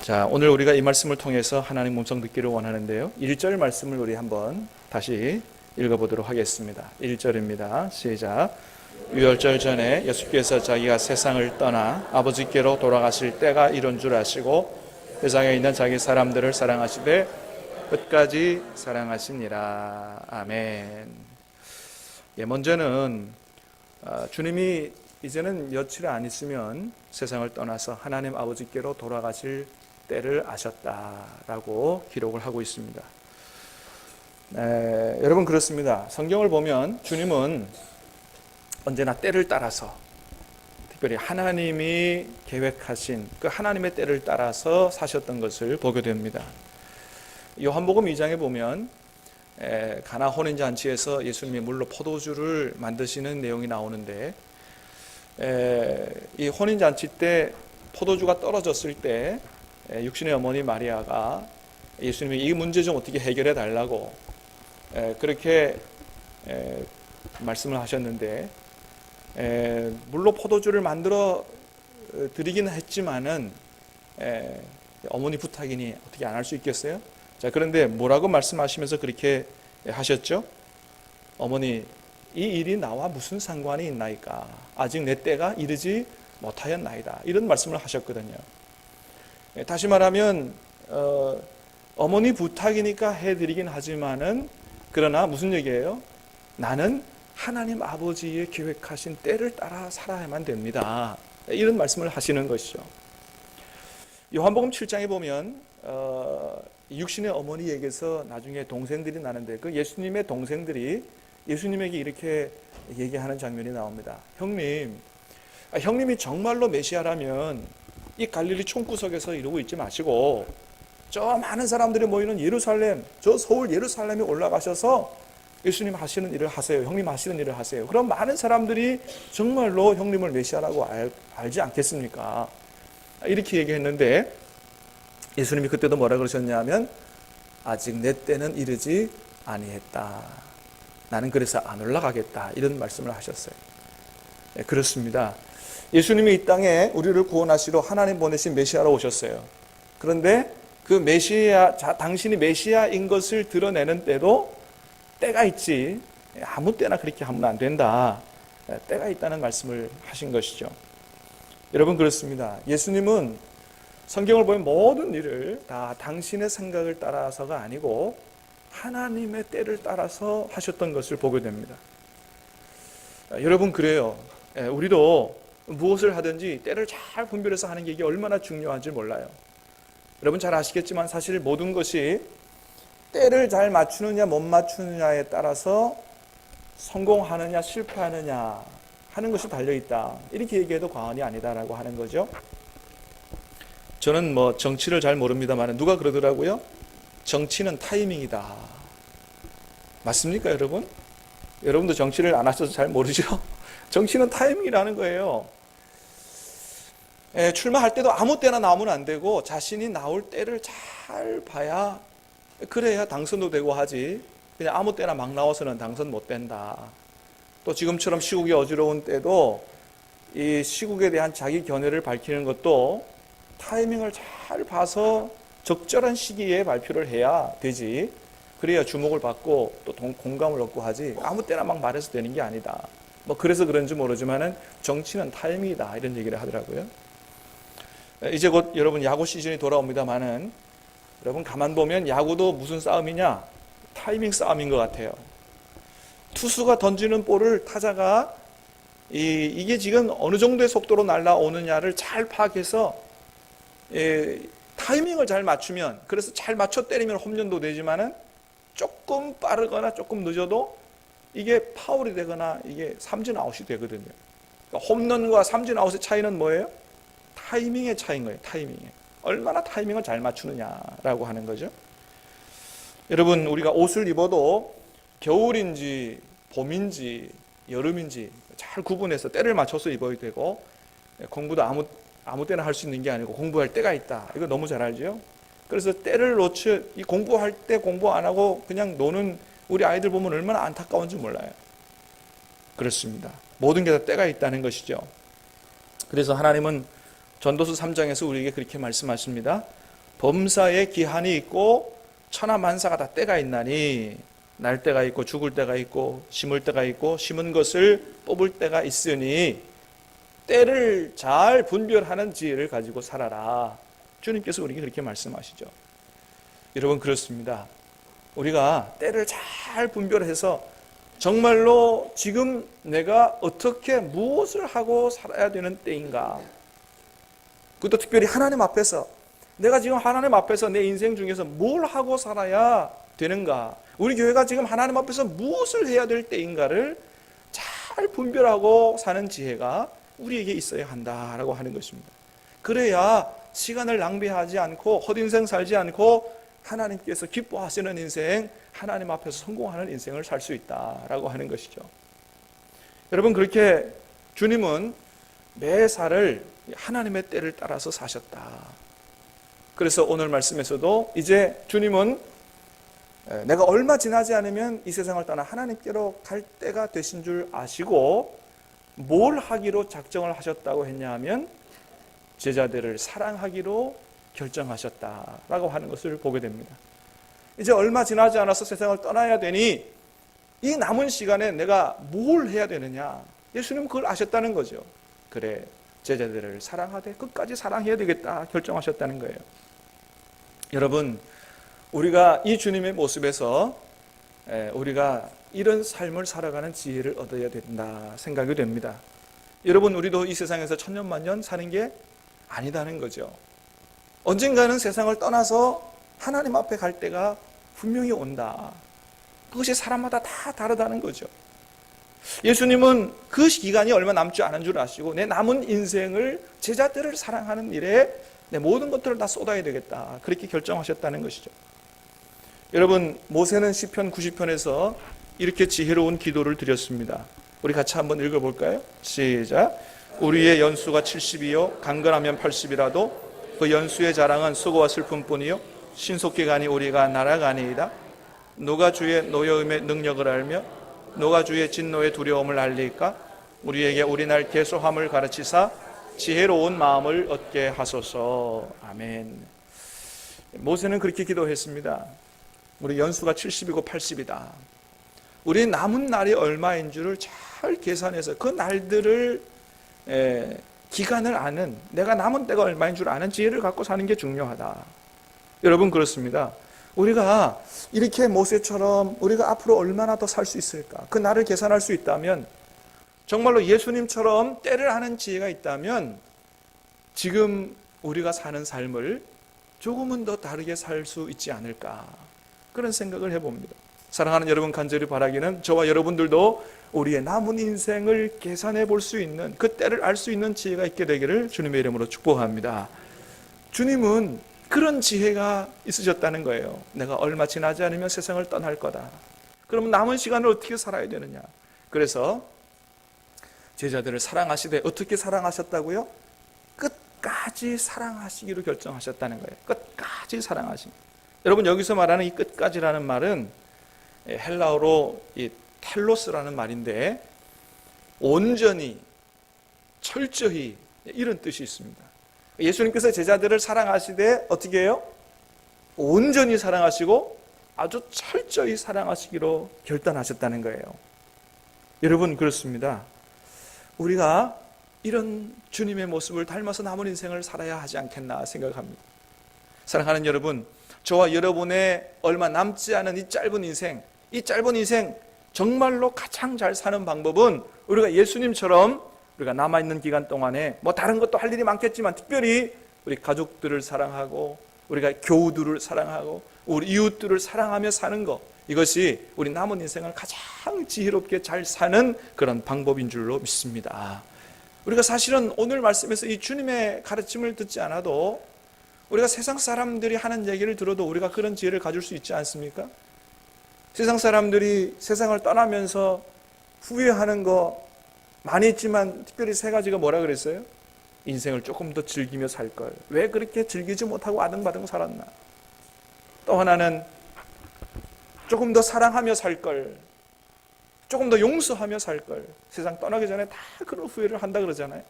자, 오늘 우리가 이 말씀을 통해서 하나님 음성 듣기를 원하는데요. 1절 말씀을 우리 한번 다시 읽어보도록 하겠습니다. 1절입니다. 시작. 유월절 전에 예수께서 자기가 세상을 떠나 아버지께로 돌아가실 때가 이른 줄 아시고 세상에 있는 자기 사람들을 사랑하시되 끝까지 사랑하시니라. 아멘. 예, 먼저는 주님이 이제는 며칠 안 있으면 세상을 떠나서 하나님 아버지께로 돌아가실 때를 아셨다라고 기록을 하고 있습니다. 여러분 그렇습니다. 성경을 보면 주님은 언제나 때를 따라서, 특별히 하나님이 계획하신 그 하나님의 때를 따라서 사셨던 것을 보게 됩니다. 요한복음 2장에 보면 가나 혼인잔치에서 예수님이 물로 포도주를 만드시는 내용이 나오는데, 이 혼인잔치 때 포도주가 떨어졌을 때 육신의 어머니 마리아가 예수님이 이 문제 좀 어떻게 해결해 달라고 그렇게 말씀을 하셨는데, 물로 포도주를 만들어 드리기는 했지만은 어머니 부탁이니 어떻게 안 할 수 있겠어요? 자, 그런데 뭐라고 말씀하시면서 그렇게 하셨죠? 어머니, 이 일이 나와 무슨 상관이 있나이까? 아직 내 때가 이르지 못하였나이다. 이런 말씀을 하셨거든요. 다시 말하면 어머니 부탁이니까 해드리긴 하지만은, 그러나 무슨 얘기예요? 나는 하나님 아버지의 계획하신 때를 따라 살아야만 됩니다. 이런 말씀을 하시는 것이죠. 요한복음 7장에 보면 육신의 어머니에게서 나중에 동생들이 나는데, 그 예수님의 동생들이 예수님에게 이렇게 얘기하는 장면이 나옵니다. 형님이 정말로 메시아라면 이 갈릴리 총구석에서 이러고 있지 마시고 저 많은 사람들이 모이는 예루살렘, 저 서울 예루살렘에 올라가셔서 예수님 하시는 일을 하세요. 형님 하시는 일을 하세요. 그럼 많은 사람들이 정말로 형님을 메시아라고 알지 않겠습니까? 이렇게 얘기했는데, 예수님이 그때도 뭐라 그러셨냐면, 아직 내 때는 이르지 아니했다. 나는 그래서 안 올라가겠다. 이런 말씀을 하셨어요. 네, 그렇습니다. 예수님이 이 땅에 우리를 구원하시러 하나님 보내신 메시아로 오셨어요. 그런데 그 메시아, 당신이 메시아인 것을 드러내는 때도 때가 있지, 아무 때나 그렇게 하면 안 된다. 때가 있다는 말씀을 하신 것이죠. 여러분 그렇습니다. 예수님은 성경을 보면 모든 일을 다 당신의 생각을 따라서가 아니고 하나님의 때를 따라서 하셨던 것을 보게 됩니다. 여러분 그래요. 우리도 무엇을 하든지 때를 잘 분별해서 하는 게 이게 얼마나 중요한지 몰라요. 여러분 잘 아시겠지만 사실 모든 것이 때를 잘 맞추느냐 못 맞추느냐에 따라서 성공하느냐 실패하느냐 하는 것이 달려있다. 이렇게 얘기해도 과언이 아니다라고 하는 거죠. 저는 정치를 잘 모릅니다만 누가 그러더라고요. 정치는 타이밍이다. 맞습니까, 여러분? 여러분도 정치를 안 하셔서 잘 모르죠? 정치는 타이밍이라는 거예요. 출마할 때도 아무 때나 나오면 안 되고 자신이 나올 때를 잘 봐야, 그래야 당선도 되고 하지, 그냥 아무 때나 막 나와서는 당선 못 된다. 또 지금처럼 시국이 어지러운 때도 이 시국에 대한 자기 견해를 밝히는 것도 타이밍을 잘 봐서 적절한 시기에 발표를 해야 되지, 그래야 주목을 받고 또 공감을 얻고 하지, 아무 때나 막 말해서 되는 게 아니다. 그래서 그런지 모르지만은 정치는 타이밍이다, 이런 얘기를 하더라고요. 이제 곧 여러분 야구 시즌이 돌아옵니다만은, 여러분 가만 보면 야구도 무슨 싸움이냐? 타이밍 싸움인 것 같아요. 투수가 던지는 볼을 타자가 이게 지금 어느 정도의 속도로 날아오느냐를 잘 파악해서 타이밍을 잘 맞추면, 그래서 잘 맞춰 때리면 홈런도 되지만은 조금 빠르거나 조금 늦어도 이게 파울이 되거나 이게 삼진 아웃이 되거든요. 그러니까 홈런과 삼진 아웃의 차이는 뭐예요? 타이밍의 차이인 거예요. 타이밍에 얼마나 타이밍을 잘 맞추느냐라고 하는 거죠. 여러분 우리가 옷을 입어도 겨울인지 봄인지 여름인지 잘 구분해서 때를 맞춰서 입어야 되고, 공부도 아무 때나 할 수 있는 게 아니고 공부할 때가 있다. 이거 너무 잘 알죠? 그래서 때를 이 공부할 때 공부 안 하고 그냥 노는 우리 아이들 보면 얼마나 안타까운지 몰라요. 그렇습니다. 모든 게 다 때가 있다는 것이죠. 그래서 하나님은 전도서 3장에서 우리에게 그렇게 말씀하십니다. 범사에 기한이 있고 천하만사가 다 때가 있나니 날 때가 있고 죽을 때가 있고 심을 때가 있고 심은 것을 뽑을 때가 있으니 때를 잘 분별하는 지혜를 가지고 살아라. 주님께서 우리에게 그렇게 말씀하시죠. 여러분, 그렇습니다. 우리가 때를 잘 분별해서 정말로 지금 내가 어떻게 무엇을 하고 살아야 되는 때인가, 그것도 특별히 하나님 앞에서 내가 지금 하나님 앞에서 내 인생 중에서 뭘 하고 살아야 되는가, 우리 교회가 지금 하나님 앞에서 무엇을 해야 될 때인가를 잘 분별하고 사는 지혜가 우리에게 있어야 한다라고 하는 것입니다. 그래야 시간을 낭비하지 않고 헛인생 살지 않고 하나님께서 기뻐하시는 인생, 하나님 앞에서 성공하는 인생을 살 수 있다라고 하는 것이죠. 여러분, 그렇게 주님은 매사를 하나님의 때를 따라서 사셨다. 그래서 오늘 말씀에서도 이제 주님은 내가 얼마 지나지 않으면 이 세상을 떠나 하나님께로 갈 때가 되신 줄 아시고 뭘 하기로 작정을 하셨다고 했냐 하면 제자들을 사랑하기로 결정하셨다라고 하는 것을 보게 됩니다. 이제 얼마 지나지 않아서 세상을 떠나야 되니 이 남은 시간에 내가 뭘 해야 되느냐, 예수님은 그걸 아셨다는 거죠. 그래, 제자들을 사랑하되 끝까지 사랑해야 되겠다 결정하셨다는 거예요. 여러분, 우리가 이 주님의 모습에서 우리가 이런 삶을 살아가는 지혜를 얻어야 된다 생각이 됩니다. 여러분, 우리도 이 세상에서 천년만년 사는 게 아니다는 거죠. 언젠가는 세상을 떠나서 하나님 앞에 갈 때가 분명히 온다. 그것이 사람마다 다 다르다는 거죠. 예수님은 그 기간이 얼마 남지 않은 줄 아시고 내 남은 인생을 제자들을 사랑하는 일에 내 모든 것들을 다 쏟아야 되겠다, 그렇게 결정하셨다는 것이죠. 여러분, 모세는 시편 90편에서 이렇게 지혜로운 기도를 드렸습니다. 우리 같이 한번 읽어볼까요? 시작. 우리의 연수가 70이요 강건하면 80이라도 그 연수의 자랑은 수고와 슬픔뿐이요 신속히 가니 우리가 날아가니이다. 누가 주의 노여움의 능력을 알며 누가 주의 진노의 두려움을 알리까? 우리에게 우리 날 계속함을 가르치사 지혜로운 마음을 얻게 하소서. 아멘. 모세는 그렇게 기도했습니다. 우리 연수가 70이고 80이다. 우리 남은 날이 얼마인 줄을 잘 계산해서 그 날들을 기간을 아는, 내가 남은 때가 얼마인 줄 아는 지혜를 갖고 사는 게 중요하다. 여러분, 그렇습니다. 우리가 이렇게 모세처럼 우리가 앞으로 얼마나 더 살 수 있을까, 그 날을 계산할 수 있다면, 정말로 예수님처럼 때를 아는 지혜가 있다면 지금 우리가 사는 삶을 조금은 더 다르게 살 수 있지 않을까, 그런 생각을 해봅니다. 사랑하는 여러분, 간절히 바라기는 저와 여러분들도 우리의 남은 인생을 계산해 볼 수 있는, 그 때를 알 수 있는 지혜가 있게 되기를 주님의 이름으로 축복합니다. 주님은 그런 지혜가 있으셨다는 거예요. 내가 얼마 지나지 않으면 세상을 떠날 거다. 그러면 남은 시간을 어떻게 살아야 되느냐. 그래서 제자들을 사랑하시되, 어떻게 사랑하셨다고요? 끝까지 사랑하시기로 결정하셨다는 거예요. 끝까지 사랑하신. 여러분, 여기서 말하는 이 끝까지라는 말은 헬라어로 이 텔로스라는 말인데 온전히, 철저히, 이런 뜻이 있습니다. 예수님께서 제자들을 사랑하시되 어떻게 해요? 온전히 사랑하시고 아주 철저히 사랑하시기로 결단하셨다는 거예요. 여러분, 그렇습니다. 우리가 이런 주님의 모습을 닮아서 남은 인생을 살아야 하지 않겠나 생각합니다. 사랑하는 여러분, 저와 여러분의 얼마 남지 않은 이 짧은 인생, 이 짧은 인생 정말로 가장 잘 사는 방법은 우리가 예수님처럼 우리가 남아있는 기간 동안에 뭐 다른 것도 할 일이 많겠지만 특별히 우리 가족들을 사랑하고 우리가 교우들을 사랑하고 우리 이웃들을 사랑하며 사는 것, 이것이 우리 남은 인생을 가장 지혜롭게 잘 사는 그런 방법인 줄로 믿습니다. 우리가 사실은 오늘 말씀에서 이 주님의 가르침을 듣지 않아도 우리가 세상 사람들이 하는 얘기를 들어도 우리가 그런 지혜를 가질 수 있지 않습니까? 세상 사람들이 세상을 떠나면서 후회하는 거 많이 있지만 특별히 세 가지가 뭐라 그랬어요? 인생을 조금 더 즐기며 살 걸. 왜 그렇게 즐기지 못하고 아등바등 살았나? 또 하나는 조금 더 사랑하며 살 걸. 조금 더 용서하며 살 걸. 세상 떠나기 전에 다 그런 후회를 한다 그러잖아요.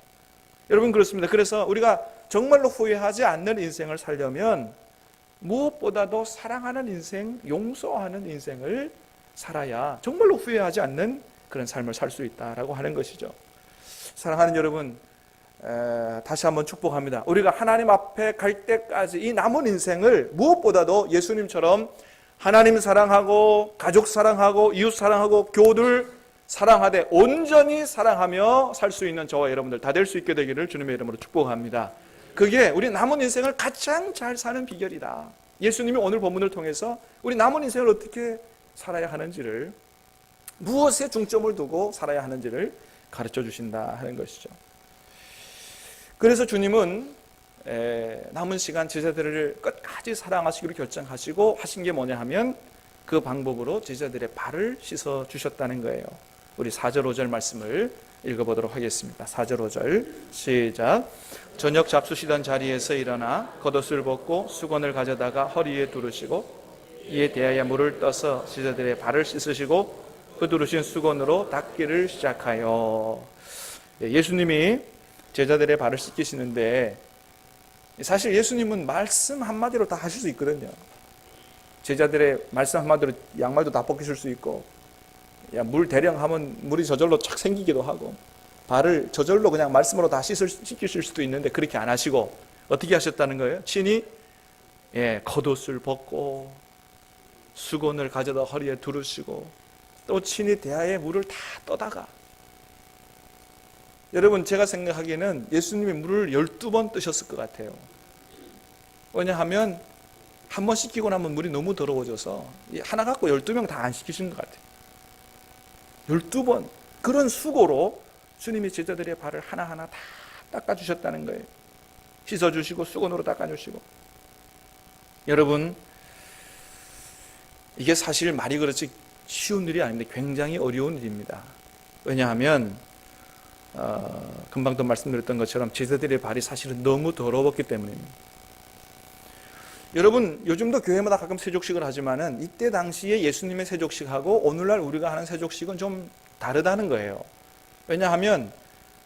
여러분, 그렇습니다. 그래서 우리가 정말로 후회하지 않는 인생을 살려면 무엇보다도 사랑하는 인생, 용서하는 인생을 살아야 정말로 후회하지 않는 그런 삶을 살 수 있다라고 하는 것이죠. 사랑하는 여러분, 다시 한번 축복합니다. 우리가 하나님 앞에 갈 때까지 이 남은 인생을 무엇보다도 예수님처럼 하나님 사랑하고 가족 사랑하고 이웃 사랑하고 교우들 사랑하되 온전히 사랑하며 살 수 있는 저와 여러분들 다 될 수 있게 되기를 주님의 이름으로 축복합니다. 그게 우리 남은 인생을 가장 잘 사는 비결이다. 예수님이 오늘 본문을 통해서 우리 남은 인생을 어떻게 살아야 하는지를, 무엇에 중점을 두고 살아야 하는지를 가르쳐 주신다 하는 것이죠. 그래서 주님은 남은 시간 제자들을 끝까지 사랑하시기로 결정하시고 하신 게 뭐냐 하면 그 방법으로 제자들의 발을 씻어 주셨다는 거예요. 우리 4절 5절 말씀을 읽어보도록 하겠습니다. 4절 5절 시작. 저녁 잡수시던 자리에서 일어나 겉옷을 벗고 수건을 가져다가 허리에 두르시고 이에 대하여 물을 떠서 제자들의 발을 씻으시고 그 두르신 수건으로 닦기를 시작하여. 예수님이 제자들의 발을 씻기시는데 사실 예수님은 말씀 한마디로 다 하실 수 있거든요. 제자들의 말씀 한마디로 양말도 다 벗기실 수 있고, 물 대령 하면 물이 저절로 착 생기기도 하고, 발을 저절로 그냥 말씀으로 다 씻기실 수도 있는데 그렇게 안 하시고 어떻게 하셨다는 거예요? 친히 겉옷을 벗고 수건을 가져다 허리에 두르시고 또 친히 대야에 물을 다 떠다가. 여러분, 제가 생각하기에는 예수님이 물을 12번 뜨셨을 것 같아요. 왜냐하면 한 번 씻기고 나면 물이 너무 더러워져서 하나 갖고 12명 다 안 씻기신 것 같아요. 12번 그런 수고로 주님이 제자들의 발을 하나하나 다 닦아주셨다는 거예요. 씻어주시고 수건으로 닦아주시고. 여러분, 이게 사실 말이 그렇지 쉬운 일이 아닙니다. 굉장히 어려운 일입니다. 왜냐하면 금방도 말씀드렸던 것처럼 제자들의 발이 사실은 너무 더러웠기 때문입니다. 여러분, 요즘도 교회마다 가끔 세족식을 하지만은 이때 당시에 예수님의 세족식하고 오늘날 우리가 하는 세족식은 좀 다르다는 거예요. 왜냐하면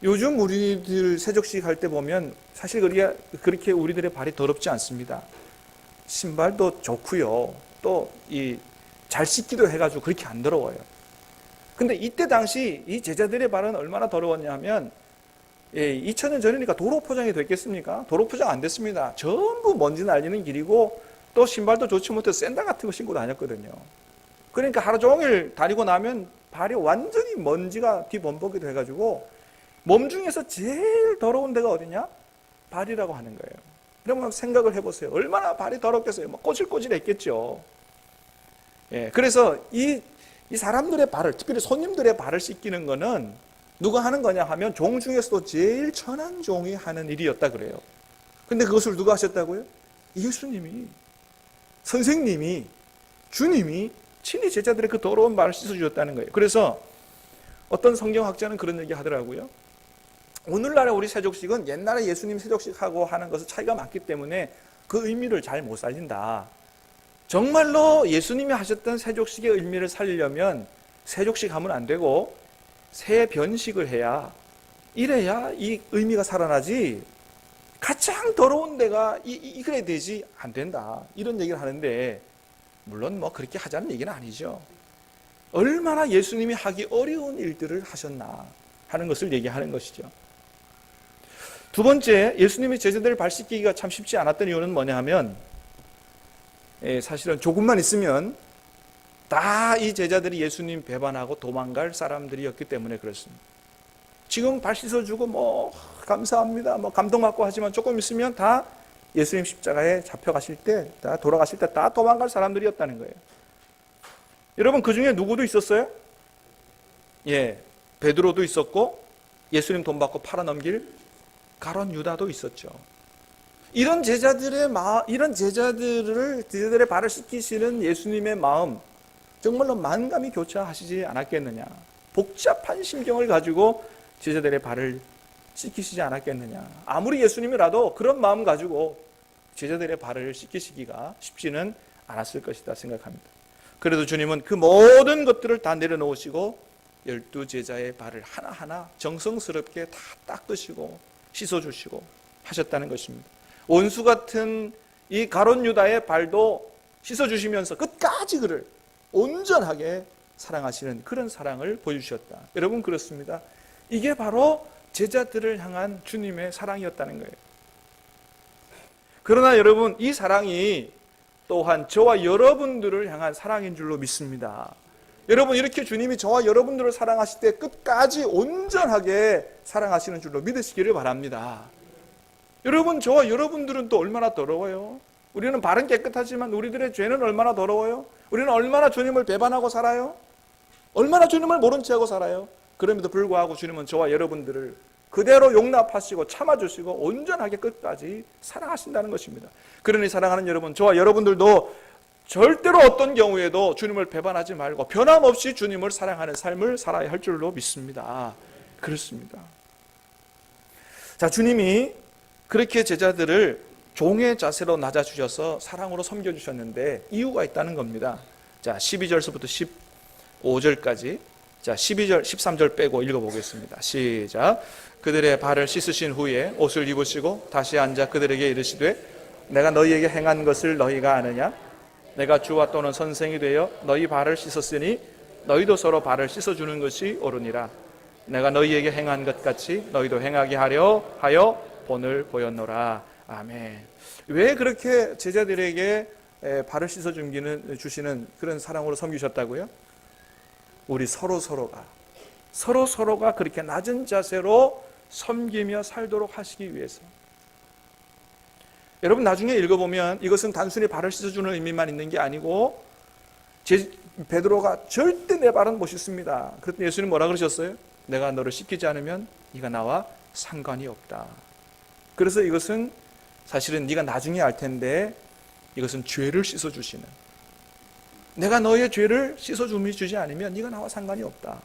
요즘 우리들 세족식 할 때 보면 사실 그렇게 우리들의 발이 더럽지 않습니다. 신발도 좋고요. 또 잘 씻기도 해가지고 그렇게 안 더러워요. 근데 이때 당시 이 제자들의 발은 얼마나 더러웠냐 하면 2000년 전이니까 도로 포장이 됐겠습니까? 도로 포장 안 됐습니다. 전부 먼지 날리는 길이고 또 신발도 좋지 못해서 샌들 같은 거 신고 다녔거든요. 그러니까 하루 종일 다니고 나면 발이 완전히 먼지가 뒤범벅이 돼가지고 몸 중에서 제일 더러운 데가 어디냐? 발이라고 하는 거예요. 그러면 생각을 해보세요. 얼마나 발이 더럽겠어요? 꼬질꼬질했겠죠. 그래서 이 사람들의 발을, 특별히 손님들의 발을 씻기는 거는 누가 하는 거냐 하면 종 중에서도 제일 천한 종이 하는 일이었다 그래요. 근데 그것을 누가 하셨다고요? 예수님이, 선생님이, 주님이 친히 제자들의 그 더러운 발을 씻어주셨다는 거예요. 그래서 어떤 성경학자는 그런 얘기 하더라고요. 오늘날의 우리 세족식은 옛날에 예수님 세족식하고 하는 것은 차이가 많기 때문에 그 의미를 잘 못 살린다. 정말로 예수님이 하셨던 세족식의 의미를 살리려면 세족식 하면 안 되고 새 변식을 해야, 이래야 이 의미가 살아나지, 가장 더러운 데가 이래야 되지 안 된다, 이런 얘기를 하는데, 물론 그렇게 하자는 얘기는 아니죠. 얼마나 예수님이 하기 어려운 일들을 하셨나 하는 것을 얘기하는 것이죠. 두 번째, 예수님이 제자들을 발 씻기기가 참 쉽지 않았던 이유는 뭐냐 하면 사실은 조금만 있으면 다 이 제자들이 예수님 배반하고 도망갈 사람들이었기 때문에 그렇습니다. 지금 발 씻어주고 감사합니다 감동받고 하지만 조금 있으면 다 예수님 십자가에 잡혀가실 때, 다 돌아가실 때 다 도망갈 사람들이었다는 거예요. 여러분, 그 중에 누구도 있었어요? 베드로도 있었고 예수님 돈 받고 팔아넘길 가룟 유다도 있었죠. 이런 제자들의 발을 씻기시는 예수님의 마음, 정말로 만감이 교차하시지 않았겠느냐. 복잡한 심경을 가지고 제자들의 발을 씻기시지 않았겠느냐. 아무리 예수님이라도 그런 마음 가지고 제자들의 발을 씻기시기가 쉽지는 않았을 것이다 생각합니다. 그래도 주님은 그 모든 것들을 다 내려놓으시고 12제자의 발을 하나하나 정성스럽게 다 닦으시고 씻어주시고 하셨다는 것입니다. 원수 같은 이 가룟 유다의 발도 씻어주시면서 끝까지 그를 온전하게 사랑하시는 그런 사랑을 보여주셨다. 여러분, 그렇습니다. 이게 바로 제자들을 향한 주님의 사랑이었다는 거예요. 그러나 여러분, 이 사랑이 또한 저와 여러분들을 향한 사랑인 줄로 믿습니다. 여러분, 이렇게 주님이 저와 여러분들을 사랑하실 때 끝까지 온전하게 사랑하시는 줄로 믿으시기를 바랍니다. 여러분, 저와 여러분들은 또 얼마나 더러워요? 우리는 발은 깨끗하지만 우리들의 죄는 얼마나 더러워요? 우리는 얼마나 주님을 배반하고 살아요? 얼마나 주님을 모른 채하고 살아요? 그럼에도 불구하고 주님은 저와 여러분들을 그대로 용납하시고 참아주시고 온전하게 끝까지 사랑하신다는 것입니다. 그러니 사랑하는 여러분, 저와 여러분들도 절대로 어떤 경우에도 주님을 배반하지 말고 변함없이 주님을 사랑하는 삶을 살아야 할 줄로 믿습니다. 그렇습니다. 자, 주님이 그렇게 제자들을 종의 자세로 낮아주셔서 사랑으로 섬겨주셨는데 이유가 있다는 겁니다. 자, 12절서부터 15절까지, 자, 12절, 13절 빼고 읽어보겠습니다. 시작. 그들의 발을 씻으신 후에 옷을 입으시고 다시 앉아 그들에게 이르시되 내가 너희에게 행한 것을 너희가 아느냐? 내가 주와 또는 선생이 되어 너희 발을 씻었으니 너희도 서로 발을 씻어주는 것이 옳으니라. 내가 너희에게 행한 것 같이 너희도 행하게 하려 하여 본을 보였노라. 아멘. 왜 그렇게 제자들에게 발을 씻어주시는 그런 사랑으로 섬기셨다고요? 우리 서로가 그렇게 낮은 자세로 섬기며 살도록 하시기 위해서. 여러분, 나중에 읽어보면 이것은 단순히 발을 씻어주는 의미만 있는 게 아니고 베드로가 절대 내 발은 못 씻습니다. 그랬더니 예수님 뭐라 그러셨어요? 내가 너를 씻기지 않으면 네가 나와 상관이 없다. 그래서 이것은 사실은 네가 나중에 알 텐데 이것은 죄를 씻어주시는, 내가 너의 죄를 씻어주지 않으면 네가 나와 상관이 없다.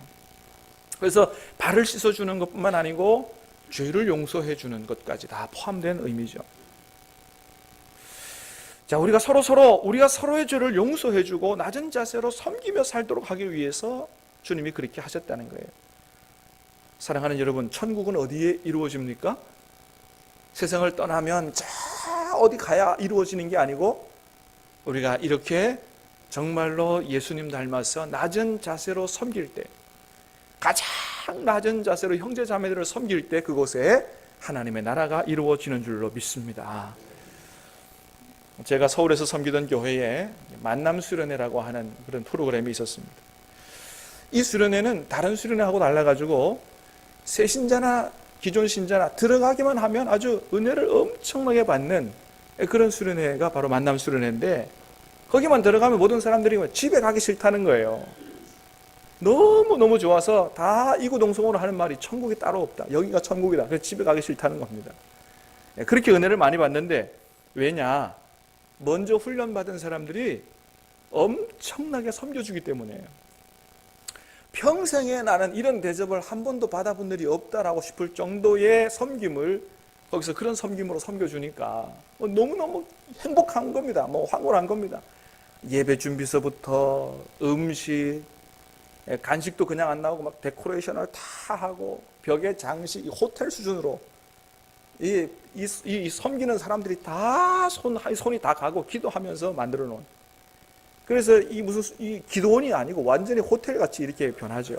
그래서 발을 씻어주는 것뿐만 아니고 죄를 용서해 주는 것까지 다 포함된 의미죠. 자, 우리가 서로의 죄를 용서해 주고 낮은 자세로 섬기며 살도록 하기 위해서 주님이 그렇게 하셨다는 거예요. 사랑하는 여러분, 천국은 어디에 이루어집니까? 세상을 떠나면 저 어디 가야 이루어지는 게 아니고 우리가 이렇게 정말로 예수님 닮아서 낮은 자세로 섬길 때, 가장 낮은 자세로 형제 자매들을 섬길 때 그곳에 하나님의 나라가 이루어지는 줄로 믿습니다. 제가 서울에서 섬기던 교회에 만남 수련회라고 하는 그런 프로그램이 있었습니다. 이 수련회는 다른 수련회하고 달라가지고 새 신자나 기존 신자나 들어가기만 하면 아주 은혜를 엄청나게 받는 그런 수련회가 바로 만남 수련회인데, 거기만 들어가면 모든 사람들이 집에 가기 싫다는 거예요. 너무너무 좋아서 다 이구동성으로 하는 말이 천국이 따로 없다. 여기가 천국이다. 그래서 집에 가기 싫다는 겁니다. 그렇게 은혜를 많이 받는데, 왜냐? 먼저 훈련받은 사람들이 엄청나게 섬겨주기 때문이에요. 평생에 나는 이런 대접을 한 번도 받아본 일이 없다라고 싶을 정도의 섬김을 거기서 그런 섬김으로 섬겨주니까 너무너무 행복한 겁니다. 황홀한 겁니다. 예배 준비서부터 음식, 간식도 그냥 안 나오고 막 데코레이션을 다 하고 벽에 장식, 호텔 수준으로 이 섬기는 사람들이 다 손이 다 가고 기도하면서 만들어 놓은. 그래서 이 기도원이 아니고 완전히 호텔 같이 이렇게 변하죠.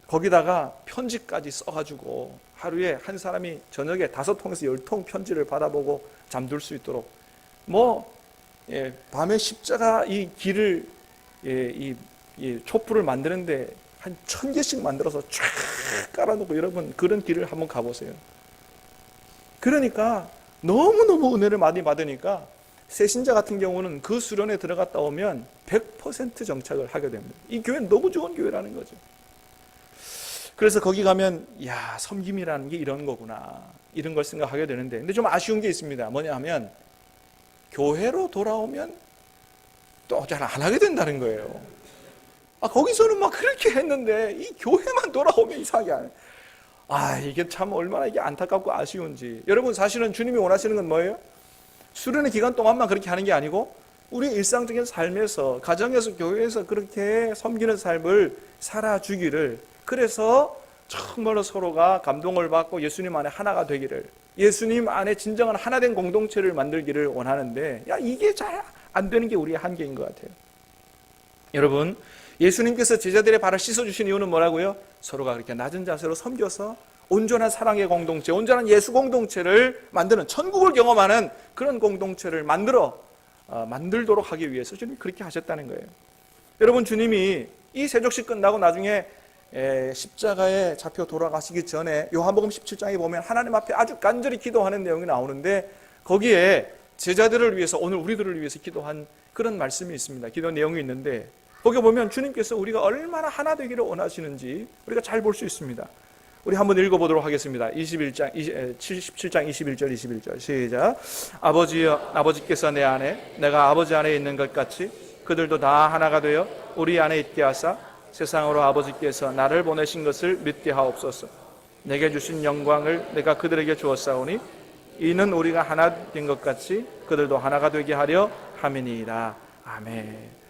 거기다가 편지까지 써가지고 하루에 한 사람이 저녁에 5통에서 10통 편지를 받아보고 잠들 수 있도록, 밤에 십자가 이 길을, 이 촛불을 만드는데 한 1000개씩 만들어서 쫙 깔아놓고, 여러분 그런 길을 한번 가보세요. 그러니까 너무너무 은혜를 많이 받으니까 새신자 같은 경우는 그 수련에 들어갔다 오면 100% 정착을 하게 됩니다. 이 교회는 너무 좋은 교회라는 거죠. 그래서 거기 가면 섬김이라는 게 이런 거구나, 이런 걸 생각하게 되는데, 근데 좀 아쉬운 게 있습니다. 뭐냐 하면 교회로 돌아오면 또 잘 안 하게 된다는 거예요. 거기서는 막 그렇게 했는데 이 교회만 돌아오면 이상하게 안 해. 이게 참 얼마나 이게 안타깝고 아쉬운지. 여러분, 사실은 주님이 원하시는 건 뭐예요? 수련의 기간 동안만 그렇게 하는 게 아니고 우리 일상적인 삶에서, 가정에서, 교회에서 그렇게 섬기는 삶을 살아주기를, 그래서 정말로 서로가 감동을 받고 예수님 안에 하나가 되기를, 예수님 안에 진정한 하나된 공동체를 만들기를 원하는데 이게 잘 안 되는 게 우리의 한계인 것 같아요. 여러분, 예수님께서 제자들의 발을 씻어주신 이유는 뭐라고요? 서로가 그렇게 낮은 자세로 섬겨서 온전한 사랑의 공동체, 온전한 예수 공동체를 만드는, 천국을 경험하는 그런 공동체를 만들도록 하기 위해서 주님이 그렇게 하셨다는 거예요. 여러분, 주님이 이 세족식 끝나고 나중에 십자가에 잡혀 돌아가시기 전에 요한복음 17장에 보면 하나님 앞에 아주 간절히 기도하는 내용이 나오는데, 거기에 제자들을 위해서, 오늘 우리들을 위해서 기도한 그런 말씀이 있습니다. 기도 내용이 있는데, 거기 보면 주님께서 우리가 얼마나 하나 되기를 원하시는지 우리가 잘 볼 수 있습니다. 우리 한번 읽어보도록 하겠습니다. 77장 21절 21절 시작. 아버지여, 아버지께서 내 안에, 내가 아버지 안에 있는 것 같이 그들도 다 하나가 되어 우리 안에 있게 하사 세상으로 아버지께서 나를 보내신 것을 믿게 하옵소서. 내게 주신 영광을 내가 그들에게 주었사오니 이는 우리가 하나 된 것 같이 그들도 하나가 되게 하려 함이니이다. 아멘.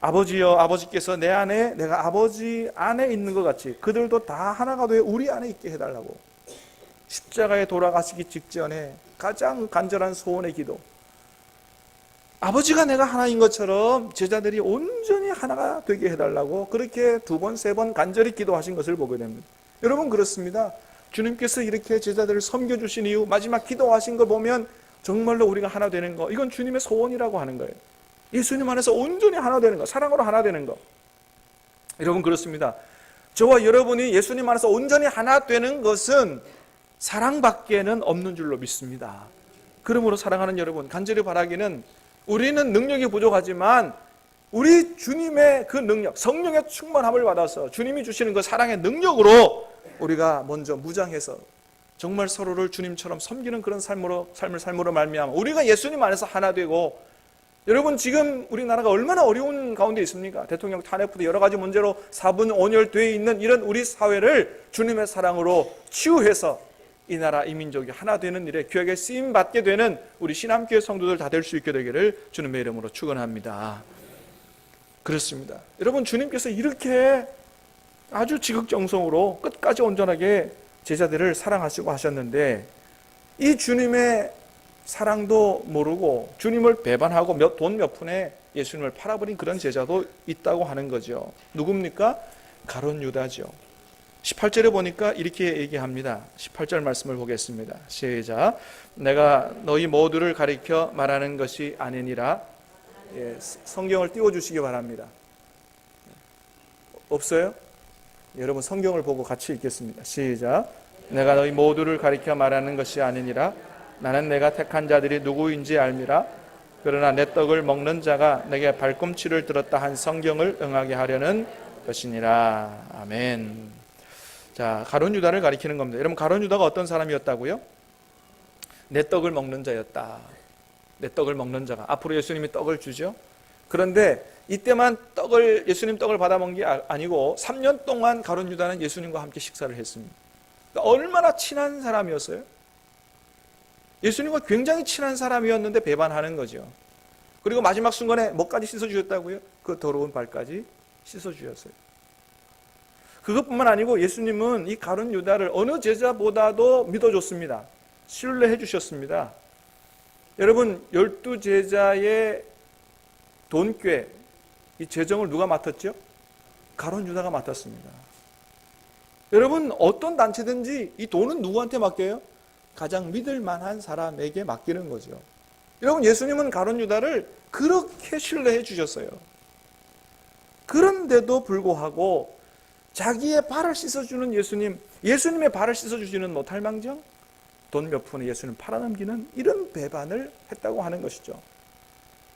아버지여, 아버지께서 내 안에, 내가 아버지 안에 있는 것 같이 그들도 다 하나가 되어 우리 안에 있게 해달라고, 십자가에 돌아가시기 직전에 가장 간절한 소원의 기도, 아버지가 내가 하나인 것처럼 제자들이 온전히 하나가 되게 해달라고 그렇게 2번, 3번 간절히 기도하신 것을 보게 됩니다. 여러분, 그렇습니다. 주님께서 이렇게 제자들을 섬겨주신 이후 마지막 기도하신 거 보면 정말로 우리가 하나 되는 거, 이건 주님의 소원이라고 하는 거예요. 예수님 안에서 온전히 하나 되는 거, 사랑으로 하나 되는 거. 여러분, 그렇습니다. 저와 여러분이 예수님 안에서 온전히 하나 되는 것은 사랑밖에는 없는 줄로 믿습니다. 그러므로 사랑하는 여러분, 간절히 바라기는, 우리는 능력이 부족하지만 우리 주님의 그 능력, 성령의 충만함을 받아서 주님이 주시는 그 사랑의 능력으로 우리가 먼저 무장해서 정말 서로를 주님처럼 섬기는 그런 삶으로 말미암아 우리가 예수님 안에서 하나 되고, 여러분, 지금 우리나라가 얼마나 어려운 가운데 있습니까? 대통령 탄핵부터 여러 가지 문제로 사분온열되어 있는 이런 우리 사회를 주님의 사랑으로 치유해서 이 나라 이 민족이 하나 되는 일에 귀하게 쓰임 받게 되는 우리 신함교회 성도들 다 될 수 있게 되기를 주님의 이름으로 축원합니다. 그렇습니다. 여러분, 주님께서 이렇게 아주 지극정성으로 끝까지 온전하게 제자들을 사랑하시고 하셨는데, 이 주님의 사랑도 모르고 주님을 배반하고 돈 몇 푼에 예수님을 팔아버린 그런 제자도 있다고 하는 거죠. 누굽니까? 가룟 유다죠. 18절에 보니까 이렇게 얘기합니다. 18절 말씀을 보겠습니다. 시작. 내가 너희 모두를 가리켜 말하는 것이 아니니라. 성경을 띄워주시기 바랍니다. 없어요? 여러분, 성경을 보고 같이 읽겠습니다. 시작. 내가 너희 모두를 가리켜 말하는 것이 아니니라. 나는 내가 택한 자들이 누구인지 알미라. 그러나 내 떡을 먹는 자가 내게 발꿈치를 들었다 한 성경을 응하게 하려는 것이니라. 아멘. 자, 가룟 유다를 가리키는 겁니다. 여러분, 가룟 유다가 어떤 사람이었다고요? 내 떡을 먹는 자였다. 내 떡을 먹는 자가. 앞으로 예수님이 떡을 주죠. 그런데 이때만 예수님 떡을 받아 먹은 게 아니고 3년 동안 가룟 유다는 예수님과 함께 식사를 했습니다. 그러니까 얼마나 친한 사람이었어요? 예수님과 굉장히 친한 사람이었는데 배반하는 거죠. 그리고 마지막 순간에 뭐까지 씻어주셨다고요? 그 더러운 발까지 씻어주셨어요. 그것뿐만 아니고 예수님은 이 가룟 유다를 어느 제자보다도 믿어줬습니다. 신뢰해 주셨습니다. 여러분, 12제자의 돈꾀, 이 재정을 누가 맡았죠? 가룟 유다가 맡았습니다. 여러분, 어떤 단체든지 이 돈은 누구한테 맡겨요? 가장 믿을 만한 사람에게 맡기는 거죠. 여러분, 예수님은 가룟 유다를 그렇게 신뢰해 주셨어요. 그런데도 불구하고 자기의 발을 씻어주는 예수님의 발을 씻어주지는 못할 망정 돈 몇 푼에 예수님 팔아넘기는 이런 배반을 했다고 하는 것이죠.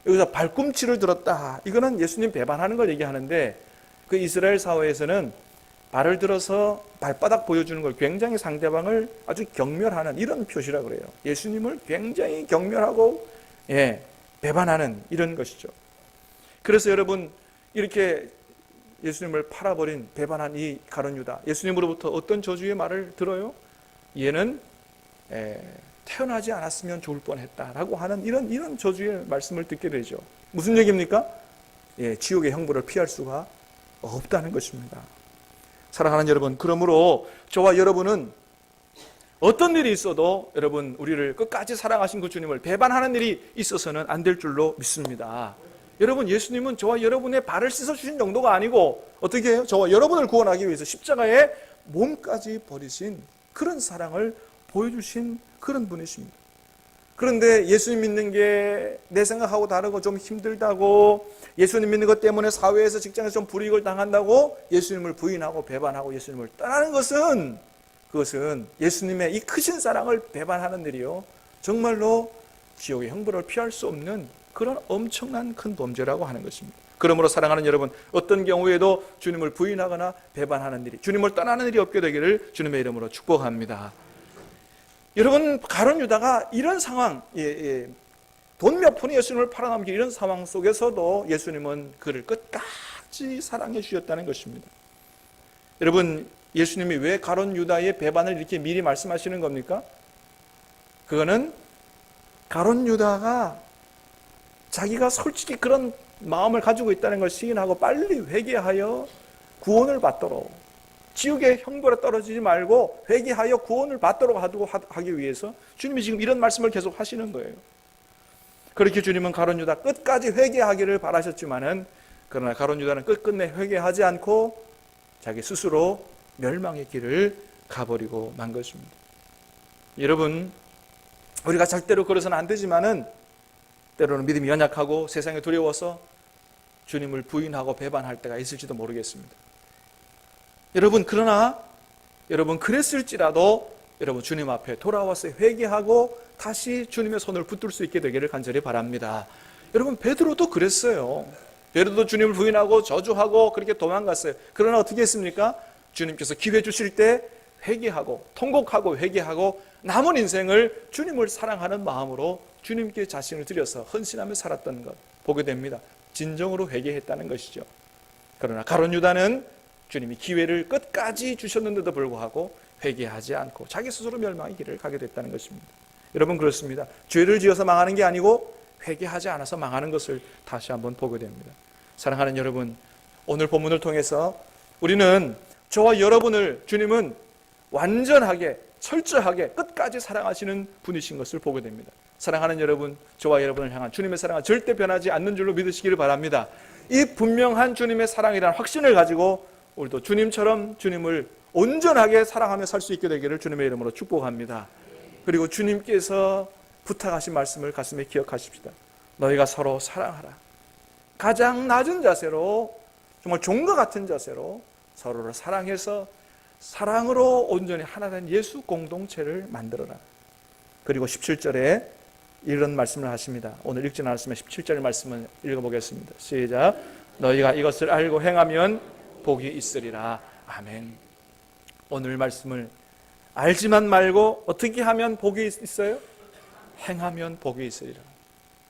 여기서 발꿈치를 들었다, 이거는 예수님 배반하는 걸 얘기하는데, 그 이스라엘 사회에서는 발을 들어서 발바닥 보여주는 걸 굉장히 상대방을 아주 경멸하는 이런 표시라고 그래요. 예수님을 굉장히 경멸하고 배반하는 이런 것이죠. 그래서 여러분, 이렇게 예수님을 팔아버린 배반한 이 가룟 유다, 예수님으로부터 어떤 저주의 말을 들어요? 얘는 태어나지 않았으면 좋을 뻔했다라고 하는 이런 저주의 말씀을 듣게 되죠. 무슨 얘기입니까? 지옥의 형벌을 피할 수가 없다는 것입니다. 사랑하는 여러분, 그러므로 저와 여러분은 어떤 일이 있어도 여러분 우리를 끝까지 사랑하신 그 주님을 배반하는 일이 있어서는 안 될 줄로 믿습니다. 여러분, 예수님은 저와 여러분의 발을 씻어주신 정도가 아니고 어떻게 해요? 저와 여러분을 구원하기 위해서 십자가에 몸까지 버리신 그런 사랑을 보여주신 그런 분이십니다. 그런데 예수님 믿는 게 내 생각하고 다르고 좀 힘들다고, 예수님 믿는 것 때문에 사회에서 직장에서 좀 불이익을 당한다고 예수님을 부인하고 배반하고 예수님을 떠나는 것은, 그것은 예수님의 이 크신 사랑을 배반하는 일이요, 정말로 지옥의 형벌을 피할 수 없는 그런 엄청난 큰 범죄라고 하는 것입니다. 그러므로 사랑하는 여러분, 어떤 경우에도 주님을 부인하거나 배반하는 일이, 주님을 떠나는 일이 없게 되기를 주님의 이름으로 축복합니다. 여러분, 가룟 유다가 이런 상황, 돈 몇 푼이 예수님을 팔아넘길 이런 상황 속에서도 예수님은 그를 끝까지 사랑해 주셨다는 것입니다. 여러분, 예수님이 왜 가룟 유다의 배반을 이렇게 미리 말씀하시는 겁니까? 그거는 가룟 유다가 자기가 솔직히 그런 마음을 가지고 있다는 걸 시인하고 빨리 회개하여 구원을 받도록, 지옥의 형벌에 떨어지지 말고 회개하여 구원을 받도록 하기 위해서 주님이 지금 이런 말씀을 계속 하시는 거예요. 그렇게 주님은 가룟 유다 끝까지 회개하기를 바라셨지만은, 그러나 가룟 유다는 끝끝내 회개하지 않고 자기 스스로 멸망의 길을 가버리고 만 것입니다. 여러분, 우리가 절대로 그래서는 안 되지만은 때로는 믿음이 연약하고 세상에 두려워서 주님을 부인하고 배반할 때가 있을지도 모르겠습니다. 여러분, 그러나 여러분 그랬을지라도 여러분 주님 앞에 돌아와서 회개하고 다시 주님의 손을 붙들 수 있게 되기를 간절히 바랍니다. 여러분, 베드로도 그랬어요. 베드로도 주님을 부인하고 저주하고 그렇게 도망갔어요. 그러나 어떻게 했습니까? 주님께서 기회 주실 때 회개하고 통곡하고 회개하고 남은 인생을 주님을 사랑하는 마음으로 주님께 자신을 드려서 헌신하며 살았던 것 보게 됩니다. 진정으로 회개했다는 것이죠. 그러나 가룟 유다는 주님이 기회를 끝까지 주셨는데도 불구하고 회개하지 않고 자기 스스로 멸망의 길을 가게 됐다는 것입니다. 여러분, 그렇습니다. 죄를 지어서 망하는 게 아니고 회개하지 않아서 망하는 것을 다시 한번 보게 됩니다. 사랑하는 여러분, 오늘 본문을 통해서 우리는 저와 여러분을 주님은 완전하게 철저하게 끝까지 사랑하시는 분이신 것을 보게 됩니다. 사랑하는 여러분, 저와 여러분을 향한 주님의 사랑은 절대 변하지 않는 줄로 믿으시기를 바랍니다. 이 분명한 주님의 사랑이라는 확신을 가지고 우리도 주님처럼 주님을 온전하게 사랑하며 살 수 있게 되기를 주님의 이름으로 축복합니다. 그리고 주님께서 부탁하신 말씀을 가슴에 기억하십시다. 너희가 서로 사랑하라. 가장 낮은 자세로, 정말 종과 같은 자세로 서로를 사랑해서 사랑으로 온전히 하나 된 예수 공동체를 만들어라. 그리고 17절에 이런 말씀을 하십니다. 오늘 읽지 않았으면 17절 말씀을 읽어보겠습니다. 시작. 너희가 이것을 알고 행하면 복이 있으리라. 아멘. 오늘 말씀을 알지만 말고 어떻게 하면 복이 있어요? 행하면 복이 있으리라.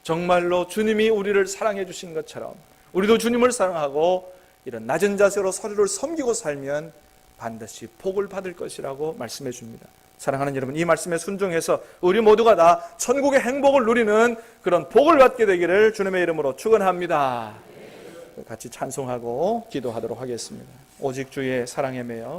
정말로 주님이 우리를 사랑해 주신 것처럼 우리도 주님을 사랑하고 이런 낮은 자세로 서로를 섬기고 살면 반드시 복을 받을 것이라고 말씀해 줍니다. 사랑하는 여러분, 이 말씀에 순종해서 우리 모두가 다 천국의 행복을 누리는 그런 복을 받게 되기를 주님의 이름으로 축원합니다. 같이 찬송하고 기도하도록 하겠습니다. 오직 주의 사랑에 매여